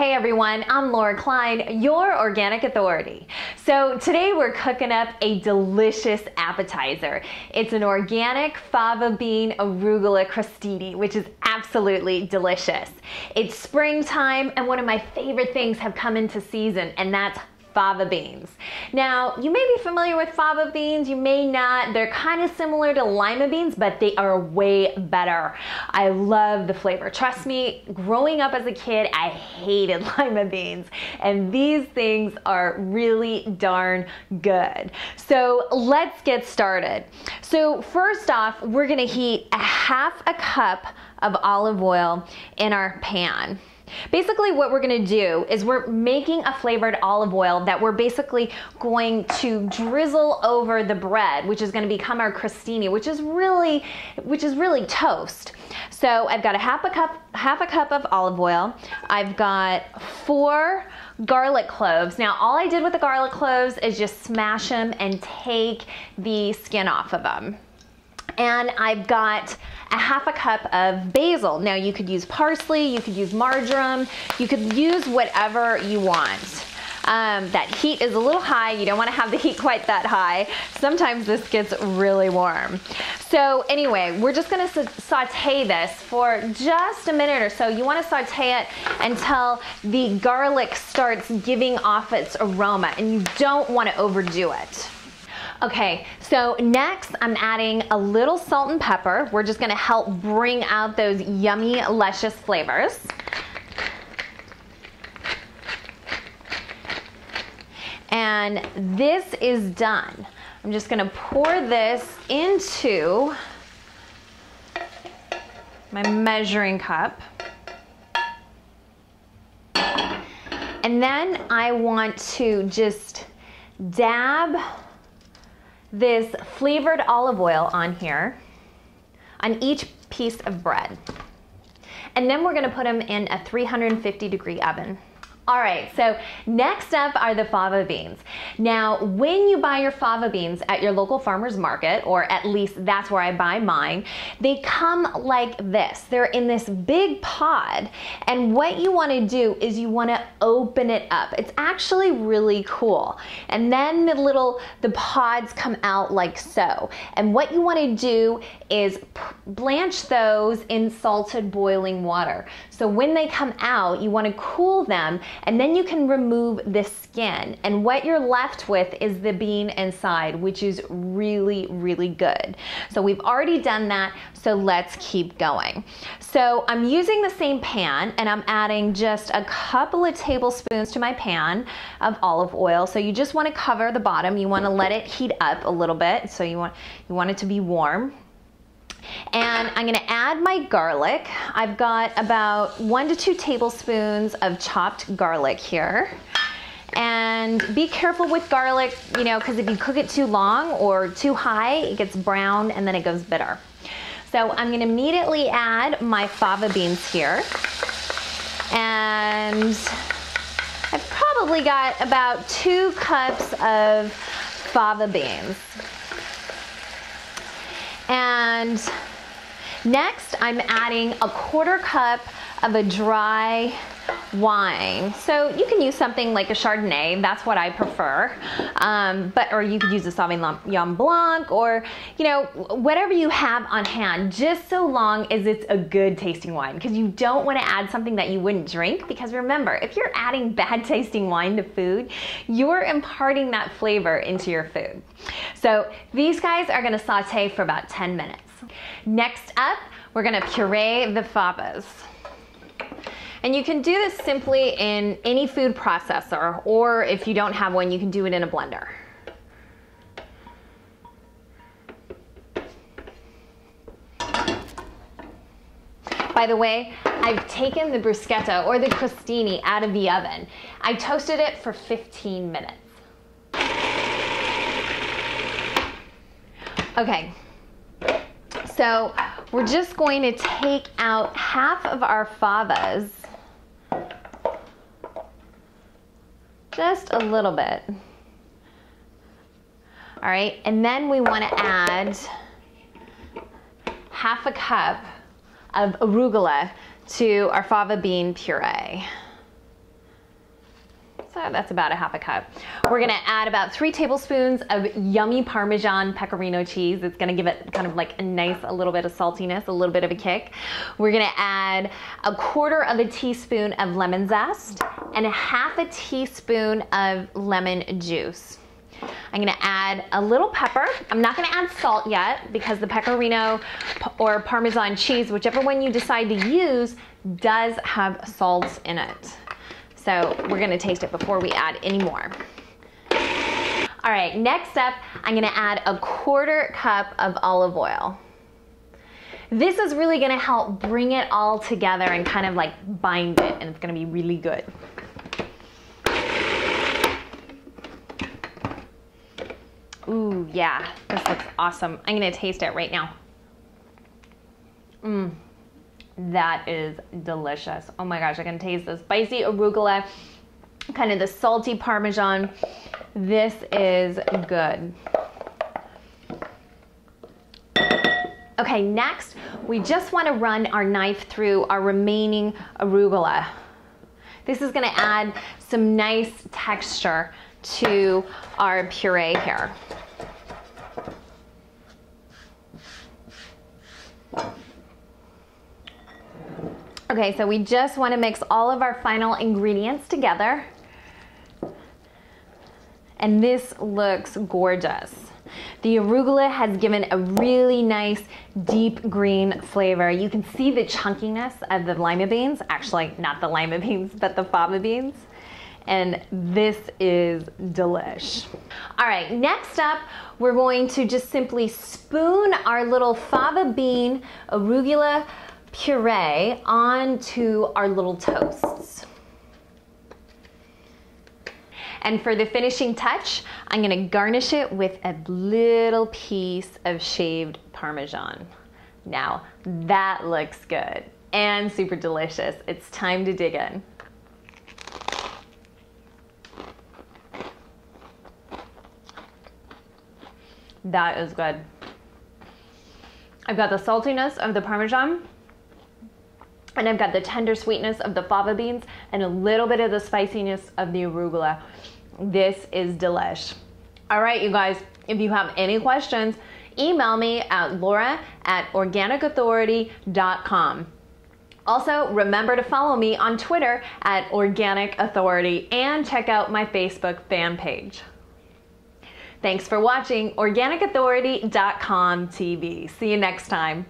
Hey everyone, I'm Laura Klein, your organic authority. So today we're cooking up a delicious appetizer. It's an organic fava bean arugula crostini, which is absolutely delicious. It's springtime and one of my favorite things have come into season, and that's fava beans. Now, you may be familiar with fava beans, you may not. They're kind of similar to lima beans, but they are way better. I love the flavor. Trust me, growing up as a kid, I hated lima beans, and these things are really darn good. So let's get started. So first off, we're gonna heat a half a cup of olive oil in our pan. Basically what we're gonna do is we're making a flavored olive oil that we're basically going to drizzle over the bread, which is gonna become our crostini, which is really toast. So I've got a half a cup of olive oil. I've got 4 garlic cloves. Now all I did with the garlic cloves is just smash them and take the skin off of them. And I've got a half a cup of basil. Now you could use parsley, you could use marjoram, you could use whatever you want. That heat is a little high. You don't want to have the heat quite that high. Sometimes this gets really warm. So anyway, we're just going to saute this for just a minute or so. You want to saute it until the garlic starts giving off its aroma, and you don't want to overdo it. Okay, so next I'm adding a little salt and pepper. We're just gonna help bring out those yummy, luscious flavors. And this is done. I'm just gonna pour this into my measuring cup. And then I want to just dab this flavored olive oil on here, on each piece of bread. And then we're gonna put them in a 350-degree oven. All right, so next up are the fava beans. Now, when you buy your fava beans at your local farmer's market, or at least that's where I buy mine, they come like this. They're in this big pod, and what you wanna do is you wanna open it up. It's actually really cool. And then the pods come out like so. And what you wanna do is blanch those in salted boiling water. So when they come out, you wanna cool them, and then you can remove the skin. And what you're left with is the bean inside, which is really, really good. So we've already done that, so let's keep going. So I'm using the same pan, and I'm adding just a couple of tablespoons to my pan of olive oil. So you just wanna cover the bottom. You wanna let it heat up a little bit, so you want it to be warm. And I'm gonna add my garlic. I've got about 1 to 2 tablespoons of chopped garlic here. And be careful with garlic, you know, because if you cook it too long or too high, it gets brown and then it goes bitter. So I'm gonna immediately add my fava beans here. And I've probably got about 2 cups of fava beans. And next I'm adding a 1/4 cup of a dry wine. So you can use something like a Chardonnay, that's what I prefer. Or you could use a Sauvignon Blanc, or you know, whatever you have on hand, just so long as it's a good tasting wine, because you don't want to add something that you wouldn't drink, because remember, if you're adding bad tasting wine to food, you're imparting that flavor into your food. So these guys are gonna saute for about 10 minutes. Next up, we're gonna puree the favas. And you can do this simply in any food processor, or if you don't have one, you can do it in a blender. By the way, I've taken the bruschetta or the crostini out of the oven. I toasted it for 15 minutes. Okay, so we're just going to take out half of our favas. Just a little bit. All right, and then we want to add half a cup of arugula to our fava bean puree. That's about a half a cup. We're gonna add about 3 tablespoons of yummy Parmesan pecorino cheese. It's gonna give it kind of like a nice, a little bit of saltiness, a little bit of a kick. We're gonna add 1/4 of a teaspoon of lemon zest and 1/2 teaspoon of lemon juice. I'm gonna add a little pepper. I'm not gonna add salt yet because the pecorino or Parmesan cheese, whichever one you decide to use, does have salts in it. So we're gonna taste it before we add any more. All right, next up, I'm gonna add 1/4 cup of olive oil. This is really gonna help bring it all together and kind of like bind it, and it's gonna be really good. Ooh, yeah, this looks awesome. I'm gonna taste it right now. That is delicious. Oh my gosh, I can taste the spicy arugula, kind of the salty Parmesan. This is good. Okay, next, we just wanna run our knife through our remaining arugula. This is gonna add some nice texture to our puree here. Okay, so we just want to mix all of our final ingredients together. And this looks gorgeous. The arugula has given a really nice deep green flavor. You can see the chunkiness of the lima beans. Actually, not the lima beans, but the fava beans. And this is delish. All right, next up, we're going to just simply spoon our little fava bean arugula puree onto our little toasts. And for the finishing touch, I'm gonna garnish it with a little piece of shaved Parmesan. Now, that looks good and super delicious. It's time to dig in. That is good. I've got the saltiness of the Parmesan, and I've got the tender sweetness of the fava beans and a little bit of the spiciness of the arugula. This is delish. All right, you guys, if you have any questions, email me at laura@organicauthority.com. Also, remember to follow me on Twitter at Organic Authority and check out my Facebook fan page. Thanks for watching OrganicAuthority.com TV. See you next time.